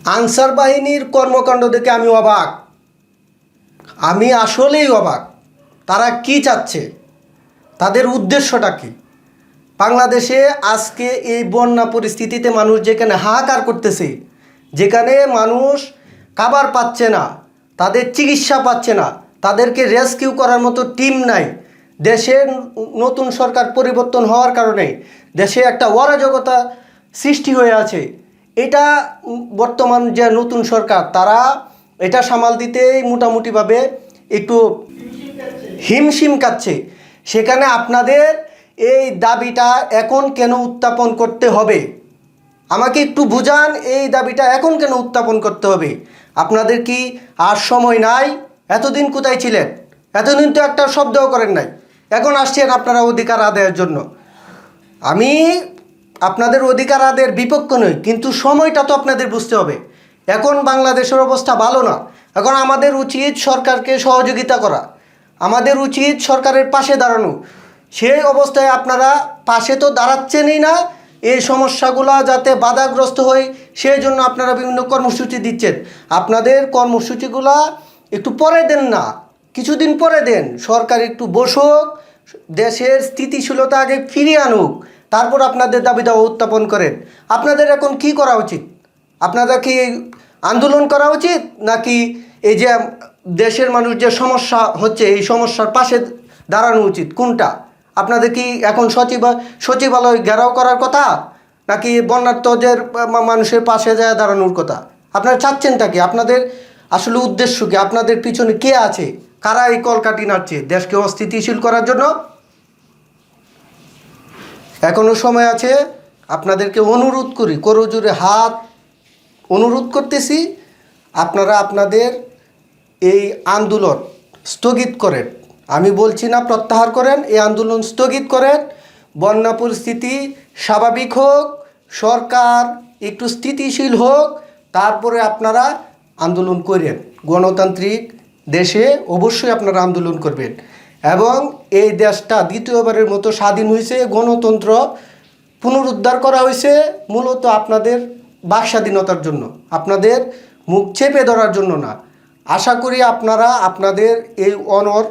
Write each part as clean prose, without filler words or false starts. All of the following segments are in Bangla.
আনসার বাহিনীর কর্মকাণ্ড দেখে আমি অবাক। আমি আসলেই অবাক। তারা কি চাচ্ছে, তাদের উদ্দেশ্যটা কি? বাংলাদেশে আজকে এই বন্যা পরিস্থিতিতে মানুষ যেখানে হাহাকার করতেছে, যেখানে মানুষ খাবার পাচ্ছে না, তাদের চিকিৎসা পাচ্ছে না, তাদেরকে রেস্কিউ করার মতো টিম নাই, দেশের নতুন সরকার পরিবর্তন হওয়ার কারণে দেশে একটা অরাজকতা সৃষ্টি হয়ে আছে। এটা বর্তমান যে নতুন সরকার, তারা এটা সামাল দিতেই মোটামুটিভাবে একটু হিমশিম খাচ্ছে। সেখানে আপনাদের এই দাবিটা এখন কেন উত্থাপন করতে হবে? আমাকে একটু বুঝান, এই দাবিটা এখন কেন উত্থাপন করতে হবে? আপনাদের কি আর সময় নাই? এতদিন কোথায় ছিলেন? এতদিন তো একটা শব্দও করেন নাই, এখন আসছেন আপনারা অধিকার আদায়ের জন্য। আমি আপনাদের অধিকার আদায়ের বিপক্ষ নই, কিন্তু সময়টা তো আপনাদের বুঝতে হবে। এখন বাংলাদেশের অবস্থা ভালো না। এখন আমাদের উচিত সরকারকে সহযোগিতা করা, আমাদের উচিত সরকারের পাশে দাঁড়ানো। সেই অবস্থায় আপনারা পাশে তো দাঁড়াচ্ছেনই না। এই সমস্যাগুলো যাতে বাধাগ্রস্ত হয় সেই জন্য আপনারা বিভিন্ন কর্মসূচি দিচ্ছেন। আপনাদের কর্মসূচিগুলো একটু পরে দেন না, কিছুদিন পরে দেন। সরকার একটু বসুক, দেশের স্থিতিশীলতা আগে ফিরিয়ে আনুক, তারপর আপনাদের দাবি দাওয়া উত্থাপন করেন। আপনাদের এখন কি করা উচিত? আপনাদের কি আন্দোলন করা উচিত, নাকি এই যে দেশের মানুষ যে সমস্যা হচ্ছে এই সমস্যার পাশে দাঁড়ানো উচিত? কোনটা? আপনাদের কি এখন সচিবালয় ঘেরাও করার কথা, নাকি বন্যার্তদের মানুষের পাশে যায় দাঁড়ানোর কথা? আপনারা চাচ্ছেনটা কি? আপনাদের আসলে উদ্দেশ্য কি? আপনাদের পিছনে কে আছে? কারা এই কলকাঠি নাড়ছে দেশকে অস্থিতিশীল করার জন্য? এখনও সময় আছে। আপনাদেরকে অনুরোধ করি, করজোড়ে হাত অনুরোধ করতেছি, আপনারা আপনাদের এই আন্দোলন স্থগিত করেন। আমি বলছি না প্রত্যাহার করেন, এই আন্দোলন স্থগিত করেন। বন্যা পরিস্থিতি স্বাভাবিক হোক, সরকার একটু স্থিতিশীল হোক, তারপরে আপনারা আন্দোলন করেন। গণতান্ত্রিক দেশে অবশ্যই আপনারা আন্দোলন করবেন। এবং এই দেশটা দ্বিতীয়বারের মতো স্বাধীন হয়েছে, গণতন্ত্র পুনরুদ্ধার করা হয়েছে মূলত আপনাদের বাক স্বাধীনতার জন্য, আপনাদের মুখ চেপে ধরার জন্য না। আশা করি আপনারা আপনাদের এই অনর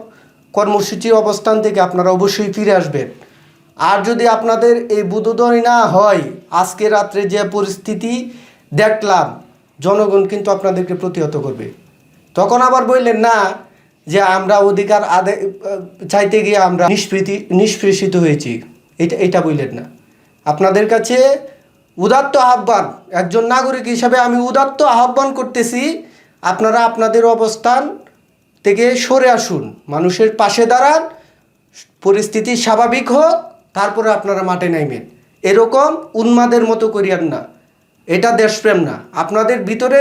কর্মসূচি অবস্থান থেকে আপনারা অবশ্যই ফিরে আসবেন। আর যদি আপনাদের এই বোধোদয় না হয়, আজকে রাত্রে যে পরিস্থিতি দেখলাম, জনগণ কিন্তু আপনাদেরকে প্রতিহত করবে। তখন আবার বললেন না যে আমরা অধিকার আদায় চাইতে গিয়ে আমরা নিষ্পেষিত হয়েছি, এটা বললেন না। আপনাদের কাছে উদাত্ত আহ্বান, একজন নাগরিক হিসাবে আমি উদাত্ত আহ্বান করতেছি, আপনারা আপনাদের অবস্থান থেকে সরে আসুন, মানুষের পাশে দাঁড়ান, পরিস্থিতি স্বাভাবিক হোক, তারপরে আপনারা মাঠে নামবেন। এরকম উন্মাদের মতো করিয়েন না, এটা দেশপ্রেম না। আপনাদের ভিতরে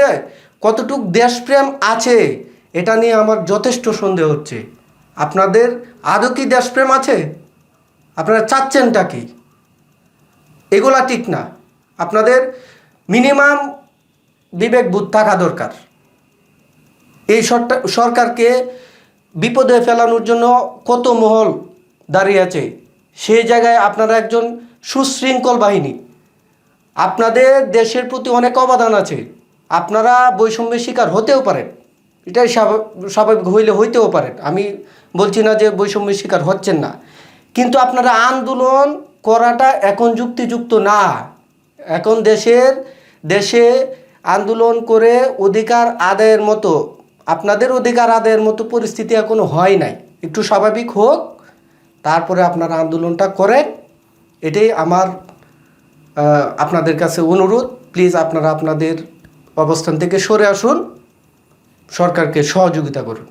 কতটুক দেশপ্রেম আছে এটা নিয়ে আমার যথেষ্ট সন্দেহ হচ্ছে। আপনাদের আদৌ কি দেশপ্রেম আছে? আপনারা চাচ্ছেনটা কি? এগুলা ঠিক না। আপনাদের মিনিমাম বিবেকবোধ থাকা দরকার। এই সরকারকে বিপদে ফেলানোর জন্য কত মহল দাঁড়িয়ে আছে, সেই জায়গায় আপনারা একজন সুশৃঙ্খল বাহিনী, আপনাদের দেশের প্রতি অনেক অবদান আছে। আপনারা বৈষম্যের শিকার হতেও পারেন, এটাই স্বাভাবিক হইতেও পারেন। আমি বলছি না যে বৈষম্যের শিকার হচ্ছেন না, কিন্তু আপনারা আন্দোলন করাটা এখন যুক্তিযুক্ত না। এখন দেশে আন্দোলন করে অধিকার আদায়ের মতো, আপনাদের অধিকার আদায়ের মতো পরিস্থিতি এখনো হয় নাই। একটু স্বাভাবিক হোক, তারপরে আপনারা আন্দোলনটা করেন। এটাই আমার আপনাদের কাছে অনুরোধ। প্লিজ আপনারা আপনাদের অবস্থান থেকে সরে আসুন, সরকারকে সহযোগিতা করুন।